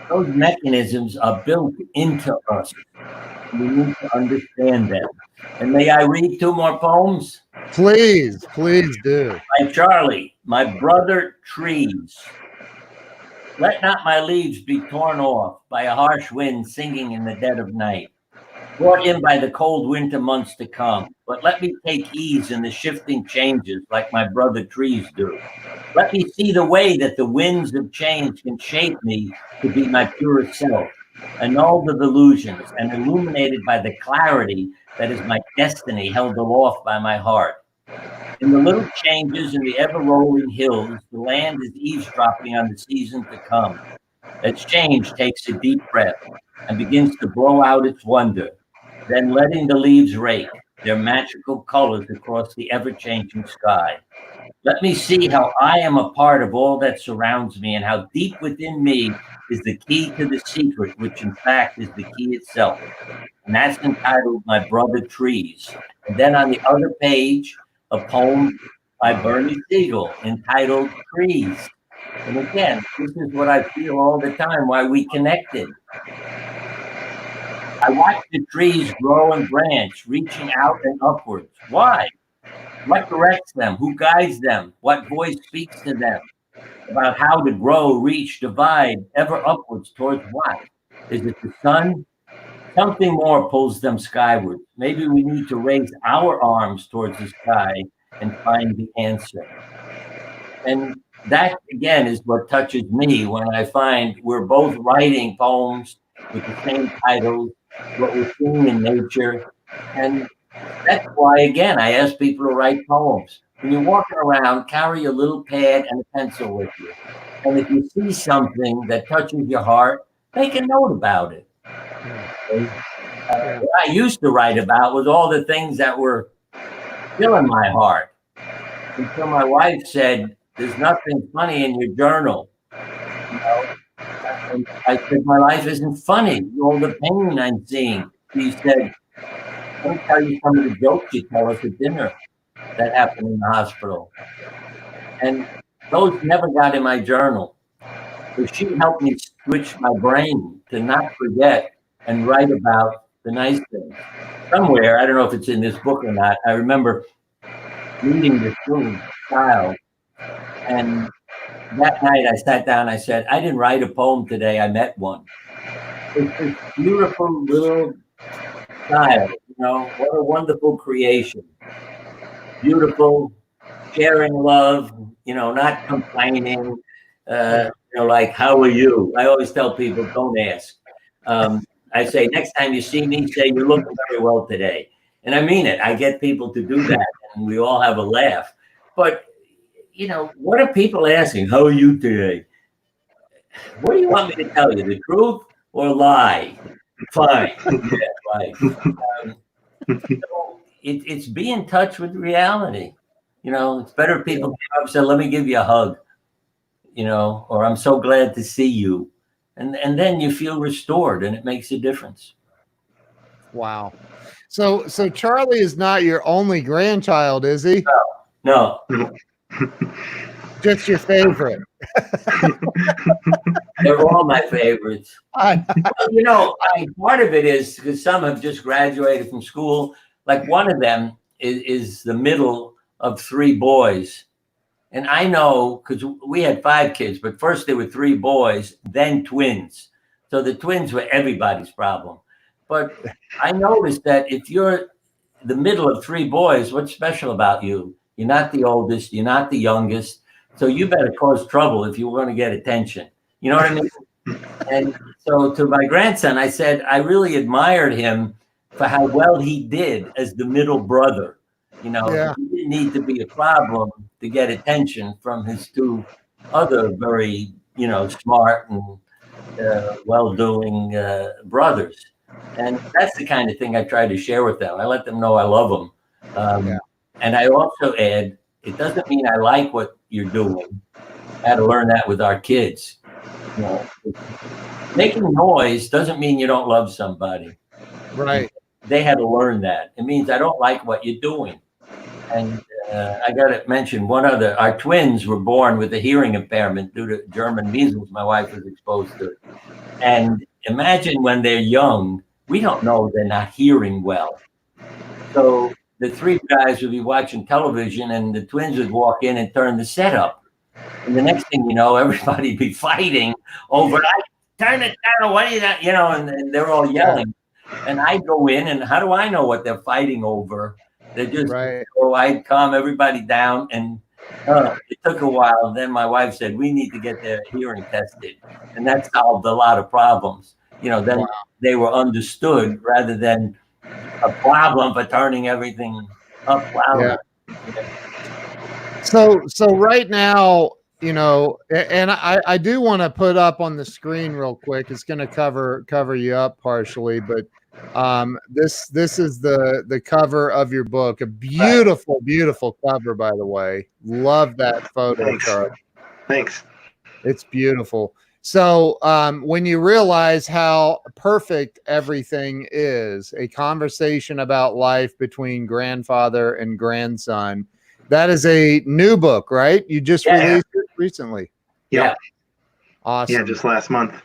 those mechanisms are built into us. We need to understand them. And may I read 2 more poems? Please do. By Charlie, my brother trees. Let not my leaves be torn off by a harsh wind singing in the dead of night, brought in by the cold winter months to come. But let me take ease in the shifting changes like my brother trees do. Let me see the way that the winds of change can shape me to be my purest self, annulled of illusions and illuminated by the clarity that is my destiny held aloft by my heart. In the little changes in the ever-rolling hills, the land is eavesdropping on the season to come. As change takes a deep breath and begins to blow out its wonder, then letting the leaves rake their magical colors across the ever-changing sky. Let me see how I am a part of all that surrounds me, and how deep within me is the key to the secret, which in fact is the key itself. And that's entitled My Brother Trees. And then on the other page, a poem by Bernie Siegel entitled Trees. And again, this is what I feel all the time, why we connected. I watch the trees grow and branch, reaching out and upwards. Why? What directs them? Who guides them? What voice speaks to them about how to grow, reach, divide, ever upwards towards what? Is it the sun? Something more pulls them skyward. Maybe we need to raise our arms towards the sky and find the answer. And that, again, is what touches me when I find we're both writing poems with the same titles, what we're seeing in nature. And that's why, again, I ask people to write poems. When you're walking around, carry a little pad and a pencil with you. And if you see something that touches your heart, make a note about it. What I used to write about was all the things that were filling my heart. Until my wife said, there's nothing funny in your journal. And I said, my life isn't funny. All the pain I'm seeing. She said, let me tell you some of the jokes you tell us at dinner that happened in the hospital. And those never got in my journal. So she helped me switch my brain to not forget and write about the nice things. Somewhere, I don't know if it's in this book or not, I remember meeting this little child. And that night I sat down, I said, I didn't write a poem today, I met one. It's this beautiful little child, what a wonderful creation. Beautiful, sharing love, not complaining, like, how are you? I always tell people, don't ask. I say, next time you see me, say, you're looking very well today. And I mean it. I get people to do that, and we all have a laugh. But, what are people asking? How are you today? What do you want me to tell you? The truth or lie. Fine. Yeah, right. So it's be in touch with reality. It's better if people came up and said, "Let me give you a hug," or "I'm so glad to see you," and then you feel restored, and it makes a difference. Wow. So Charlie is not your only grandchild, is he? No, Just your favorite. they're all my favorites. Part of it is because some have just graduated from school. Like one of them is the middle of three boys. And I know because we had 5 kids, but first there were 3 boys, then twins. So the twins were everybody's problem. But I noticed that if you're the middle of 3 boys, what's special about you? You're not the oldest, you're not the youngest. So you better cause trouble if you want to get attention. You know what I mean? And so to my grandson, I said, I really admired him for how well he did as the middle brother. Yeah. He didn't need to be a problem to get attention from his 2 other very, smart and well-doing brothers. And that's the kind of thing I try to share with them. I let them know I love them. Yeah. And I also add, it doesn't mean I like what you're doing. I had to learn that with our kids. Making noise doesn't mean you don't love somebody. Right. They had to learn that. It means I don't like what you're doing. And I got to mention one other. Our twins were born with a hearing impairment due to German measles. My wife was exposed to it. And imagine when they're young, we don't know they're not hearing well. So the 3 guys would be watching television and the twins would walk in and turn the set up. And the next thing you know, everybody'd be fighting over, turn it down, what are you, and they're all yelling. And I go in, and how do I know what they're fighting over? They're just, Right. so I'd calm everybody down, and it took a while. And then my wife said, we need to get their hearing tested. And that solved a lot of problems. Then they were understood rather than a problem for turning everything up louder. Yeah. So right now, and I do want to put up on the screen real quick. It's going to cover you up partially, but this is the cover of your book. A beautiful cover, by the way. Love that photo. Thanks. Charlie. Thanks. It's beautiful. So when you realize how perfect everything is, a conversation about life between grandfather and grandson. That is a new book, right? You just released it recently. Yeah. Awesome. Yeah, just last month.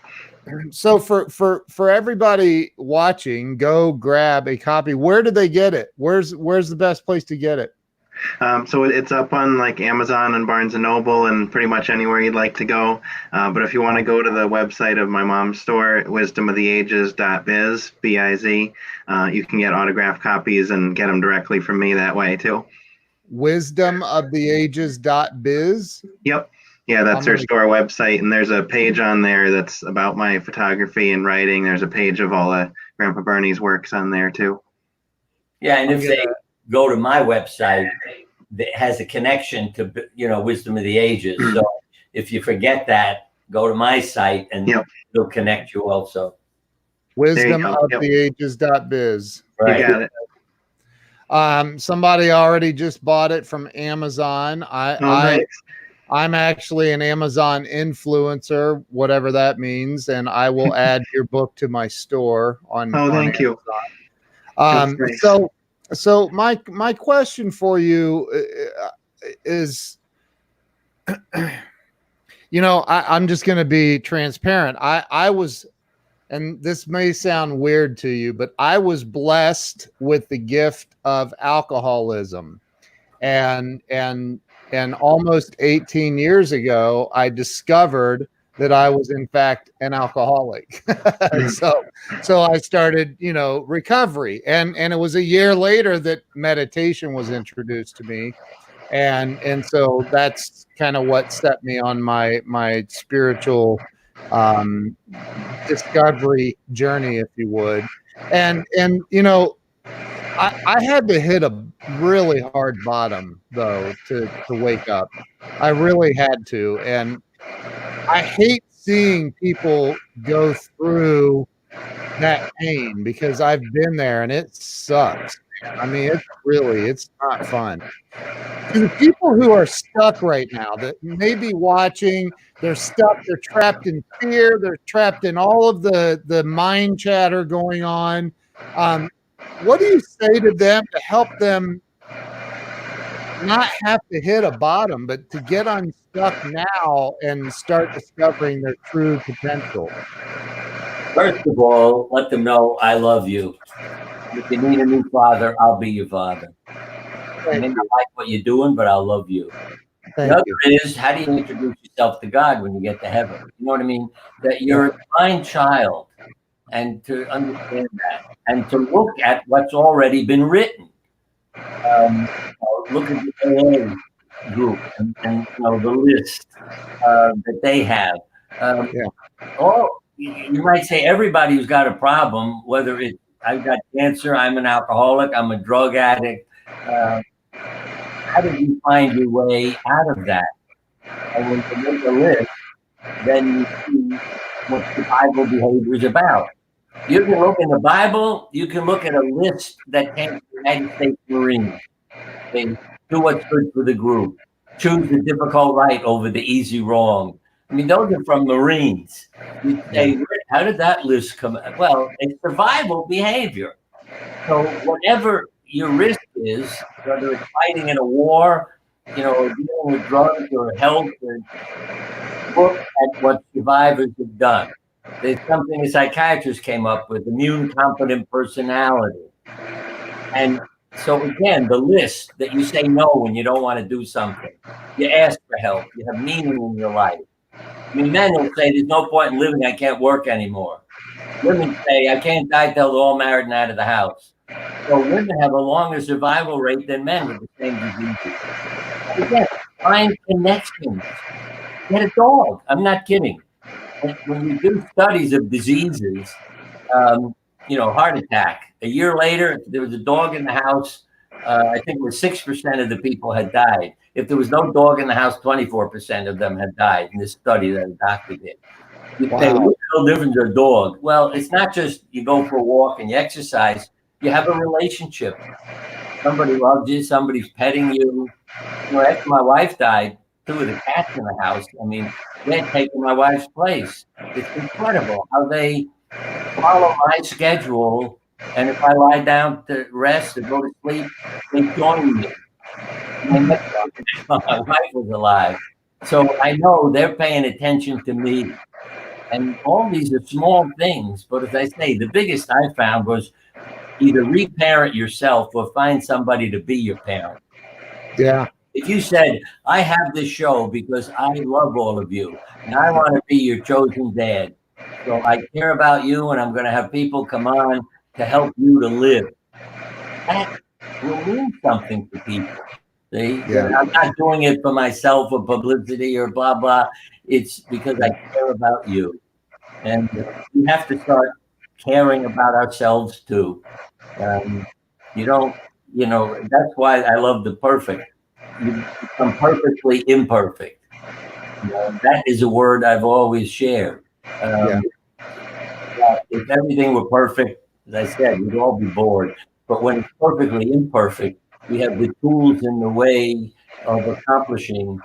So for everybody watching, go grab a copy. Where do they get it? Where's the best place to get it? So it's up on like Amazon and Barnes and Noble and pretty much anywhere you'd like to go. But if you want to go to the website of my mom's store, wisdomoftheages.biz, B-I-Z, you can get autographed copies and get them directly from me that way too. Wisdomoftheages.biz. Yep. Yeah, that's her store website. And there's a page on there that's about my photography and writing. There's a page of all of Grandpa Bernie's works on there too. Yeah, and if they go to my website, that has a connection to Wisdom of the Ages. So if you forget that, go to my site and it'll connect you also. Wisdomoftheages.biz. Right. You got it. Somebody already just bought it from Amazon. I'm actually an Amazon influencer, whatever that means, and I will add your book to my store on. Thank you. So my question for you is, I'm just going to be transparent. I was, and this may sound weird to you, but I was blessed with the gift of alcoholism, and almost 18 years ago, I discovered that I was in fact an alcoholic. So I started, recovery, and it was a year later that meditation was introduced to me. And so that's kind of what set me on my spiritual discovery journey, if you would. And I had to hit a really hard bottom though to wake up. I really had to, and I hate seeing people go through that pain, because I've been there and it sucks. I mean, it's not fun. To the people who are stuck right now that may be watching, they're stuck, they're trapped in fear, they're trapped in all of the mind chatter going on. What do you say to them to help them not have to hit a bottom, but to get unstuck now and start discovering their true potential? First of all, let them know I love you. If you need a new father, I'll be your father. I may not like what you're doing, but I'll love you. Thank The other you. is, how do you introduce yourself to God when you get to heaven? You know what I mean? That you're a divine child, and to understand that, and to look at what's already been written. Look at the AA group and the list that they have. You might say everybody who's got a problem, whether it's I've got cancer, I'm an alcoholic, I'm a drug addict. How did you find your way out of that? And when you make a list, then you see what the Bible behavior is about. You can look in the Bible, you can look at a list that came from the United States Marines. They do what's good for the group. Choose the difficult right over the easy wrong. I mean, those are from Marines. You say, how did that list come? Well, it's survival behavior. So whatever your risk is, whether it's fighting in a war, dealing with drugs or health, or look at what survivors have done. There's something a psychiatrist came up with, immune competent personality. And so again, the list that you say no when you don't want to do something, you ask for help, you have meaning in your life. I mean, men will say there's no point in living, I can't work anymore. Women say I can't die till they're all married and out of the house. So women have a longer survival rate than men with the same diseases. And again, find connections. Get a dog. I'm not kidding. When you do studies of diseases, heart attack. A year later, there was a dog in the house. I think it was 6% of the people had died. If there was no dog in the house, 24% of them had died in this study that a doctor did. You say, what's no different than a dog? Well, it's not just you go for a walk and you exercise. You have a relationship. Somebody loves you. Somebody's petting you. After my wife died, 2 of the cats in the house, I mean, they had taken my wife's place. It's incredible how they follow my schedule, and if I lie down to rest or go to sleep, they join me. My wife was alive. So I know they're paying attention to me. And all these are small things, but as I say, the biggest I found was either reparent yourself or find somebody to be your parent. Yeah. If you said, I have this show because I love all of you and I want to be your chosen dad. So I care about you and I'm going to have people come on to help you to live. That will mean something to people. I'm not doing it for myself or publicity or blah, blah. It's because I care about you. And we have to start caring about ourselves too. That's why I love the perfect. You become perfectly imperfect. That is a word I've always shared. If everything were perfect, as I said, we'd all be bored. But when it's perfectly imperfect, we have the tools in the way of accomplishing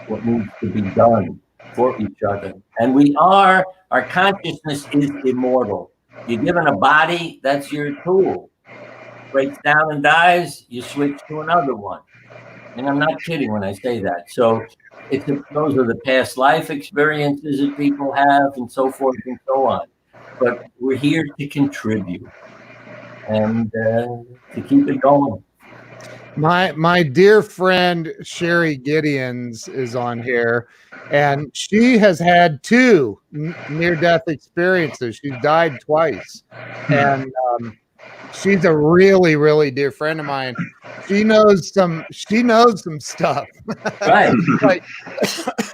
what needs to be done for each other. And our consciousness is immortal. You're given a body, that's your tool. Breaks down and dies, you switch to another one. And I'm not kidding when I say that. So those are the past life experiences that people have and so forth and so on. But we're here to contribute and to keep it going. My dear friend Sherry Gideons is on here, and she has had 2 near-death experiences. She's died twice, and she's a really, really dear friend of mine. She knows some stuff. Right. Like,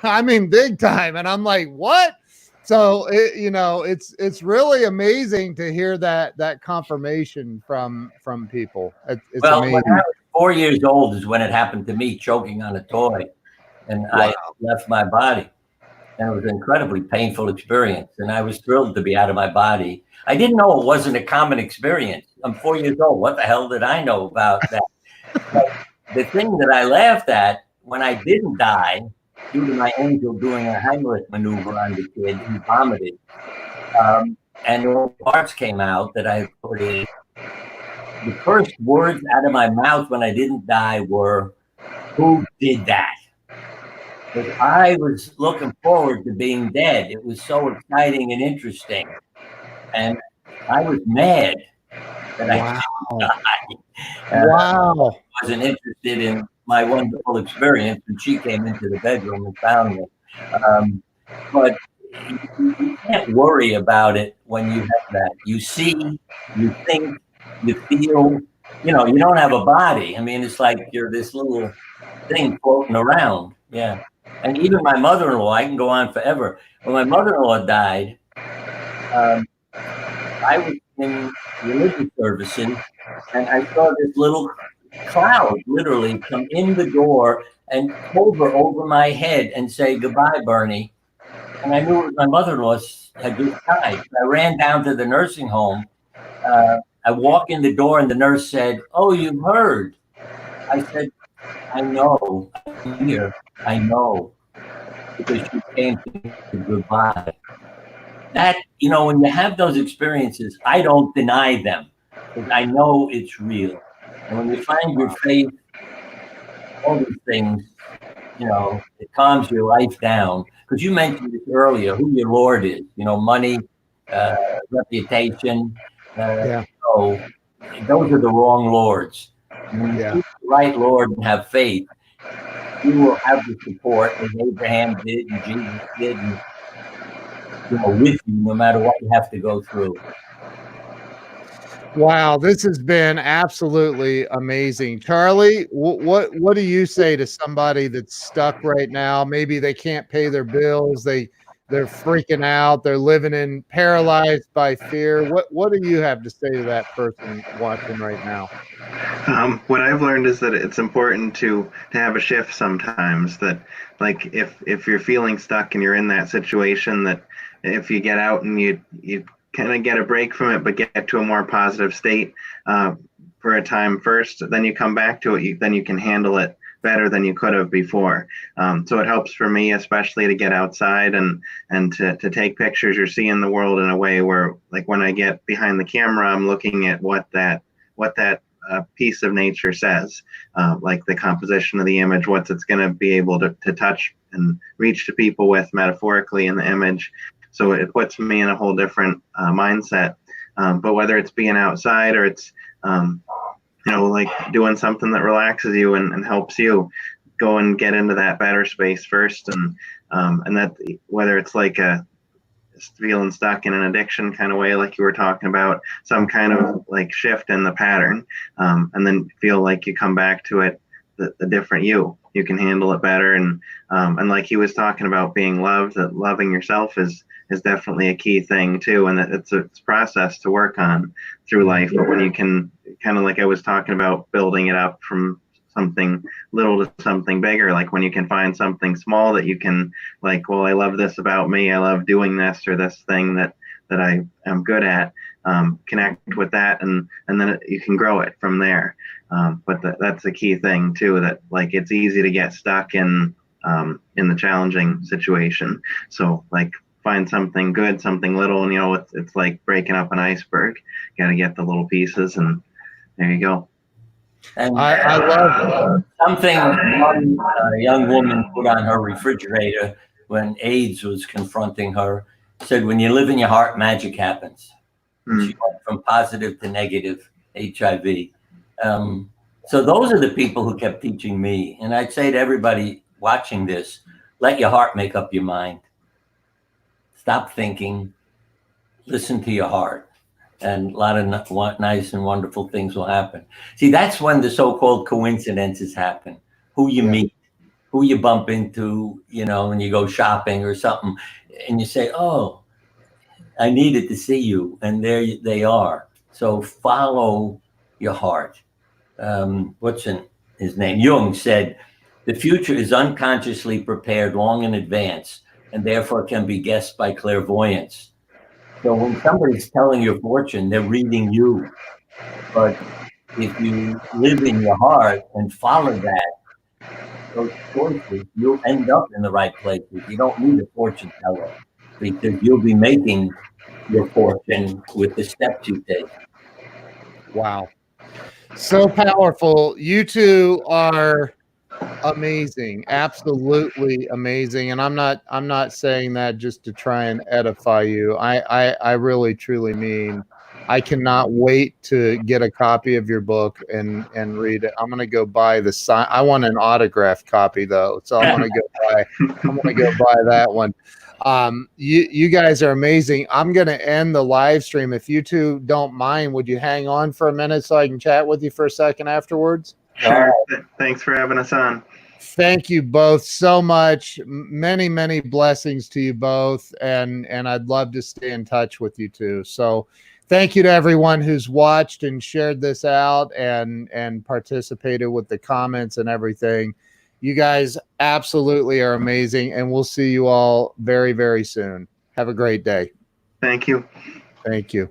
I mean, big time. And I'm like, what? So it's really amazing to hear that confirmation from people. It's amazing. When I was 4 years old is when it happened to me, choking on a toy, and I left my body. and it was an incredibly painful experience. And I was thrilled to be out of my body. I didn't know it wasn't a common experience. I'm 4 years old. What the hell did I know about that? But the thing that I laughed at when I didn't die, due to my angel doing a Heimlich maneuver on the kid, he vomited. And the parts came out that I put in. The first words out of my mouth when I didn't die were, "Who did that?" Because I was looking forward to being dead. It was so exciting and interesting. And I was mad that I didn't die. Wow. I wasn't interested in my wonderful experience, and she came into the bedroom and found me. But you can't worry about it when you have that. You see, you think, you feel, you know, you don't have a body. I mean, it's like you're this little thing floating around. Yeah. And even my mother-in-law, I can go on forever. When my mother-in-law died, I was in religious services, and I saw this little cloud literally come in the door and hover over my head and say, "Goodbye, Bernie." And I knew it was my mother-in-law had just died. I ran down to the nursing home. I walk in the door, and the nurse said, "Oh, you've heard." I said, "I know. I'm here. I know." Because she came to me goodbye. That, you know, when you have those experiences, I don't deny them because I know it's real. And when you find your faith, all these things, you know, it calms your life down. Because you mentioned this earlier, who your Lord is, you know, money, reputation. So those are the wrong lords. When you choose the right Lord and have faith, you will have the support as Abraham did and Jesus did, and, you know, with you no matter what you have to go through. Wow, this has been absolutely amazing. Charlie, what do you say to somebody that's stuck right now? Maybe they can't pay their bills, they're freaking out, they're living in paralyzed by fear. What do you have to say to that person watching right now? What I've learned is that it's important to have a shift sometimes. That, like, if you're feeling stuck and you're in that situation, that if you get out and you kind of get a break from it, but get to a more positive state for a time first, then you come back to it. Then you can handle it better than you could have before. So it helps for me, especially to get outside and to take pictures. You're seeing the world in a way where, like, when I get behind the camera, I'm looking at what that piece of nature says, like the composition of the image, what it's going to be able to touch and reach to people with metaphorically in the image. So it puts me in a whole different mindset. But whether it's being outside or it's, you know, like doing something that relaxes you and helps you, go and get into that better space first. And that, whether it's like feeling stuck in an addiction kind of way, like you were talking about, some kind of like shift in the pattern, and then feel like you come back to it, the different you can handle it better. And like he was talking about being loved, that loving yourself is definitely a key thing too. And it's a process to work on through life. But when you can kind of, like I was talking about, building it up from something little to something bigger, like when you can find something small that you can, like, well, I love this about me, I love doing this, or this thing that I am good at, connect with that, and then you can grow it from there. But that's the key thing too, that, like, it's easy to get stuck in the challenging situation. So, like, find something good, something little, and, you know, it's like breaking up an iceberg. You got to get the little pieces, and there you go. And I love something one young woman put on her refrigerator when AIDS was confronting her, said, "When you live in your heart, magic happens." And she went from positive to negative HIV. So those are the people who kept teaching me. And I'd say to everybody watching this, let your heart make up your mind. Stop thinking, listen to your heart. And a lot of nice and wonderful things will happen. See, that's when the so-called coincidences happen. Who you meet, who you bump into, you know, when you go shopping or something, and you say, "Oh, I needed to see you," and there they are. So follow your heart. What's his name? Jung said, "The future is unconsciously prepared long in advance and therefore can be guessed by clairvoyance. So when somebody's telling your fortune, they're reading you. But if you live in your heart and follow those choices, you'll end up in the right places. You don't need a fortune teller because you'll be making your fortune with the steps you take. Wow. So powerful. You two are amazing, absolutely amazing. And I'm not saying that just to try and edify you. I really truly mean I cannot wait to get a copy of your book and read it. I'm gonna go buy I want an autographed copy though, so I'm gonna go buy that one. You guys are amazing. I'm gonna end the live stream. If you two don't mind, would you hang on for a minute so I can chat with you for a second afterwards? Sure. Thanks for having us on. Thank you both so much. Many, many blessings to you both. And I'd love to stay in touch with you too. So thank you to everyone who's watched and shared this out and participated with the comments and everything. You guys absolutely are amazing. And we'll see you all very, very soon. Have a great day. Thank you. Thank you.